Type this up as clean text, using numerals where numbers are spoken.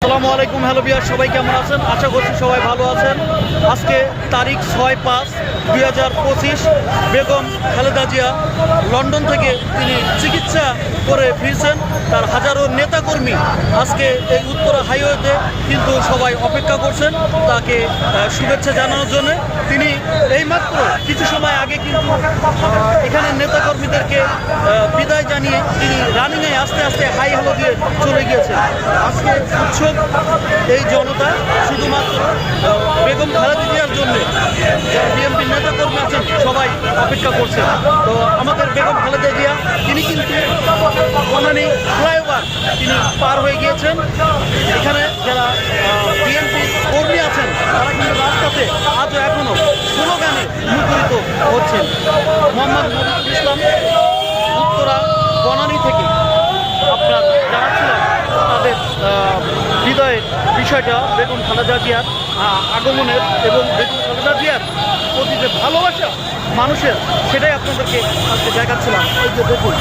আসসালামু আলাইকুম, হ্যালো বিয়ার, সবাই কেমন আছেন? আশা করছি সবাই ভালো আছেন। আজকে তারিখ 6/5/2025। বেগম খালেদা জিয়া লন্ডন থেকে তিনি চিকিৎসা করে ফিরছেন। তার হাজারো নেতাকর্মী আজকে এই উত্তরা হাইওয়েতে কিন্তু সবাই অপেক্ষা করছেন তাকে শুভেচ্ছা জানানোর জন্য। তিনি এইমাত্র কিছু সময় আগে কিন্তু এখানে নেতাকর্মীদেরকে বিদায় জানিয়ে তিনি রানিংয়ে আস্তে আস্তে হাই হ্যালো দিয়ে চলে গিয়েছেন। আজকে উৎসব এই জনতা শুধুমাত্র বেগম খালেদা জিয়ার জন্য বিএনপির নেতাকর্মী আছেন সবাই অপেক্ষা করছেন। তো আমাদের বেগম খালেদা জিয়া তিনি কিন্তু বনানী ফ্লাইওভার তিনি পার হয়ে গিয়েছেন। এখানে যারা বিএনপি কর্মী আছেন তারা কিন্তু রাস্তাতে আজও এখনও স্লোগানে মুখরিত হচ্ছেন। মোহাম্মদ নজরুল ইসলাম উত্তরা বনানী থেকে আপনার জানাচ্ছিলাম তাদের হৃদয়ের বিষয়টা, বেগম খালেদা জিয়ার আগমনের এবং বেগম খালেদা জিয়ার প্রতি যে ভালোবাসা মানুষের, সেটাই আপনাদেরকে আজকে দেখাচ্ছিলাম। এই যে দেখুন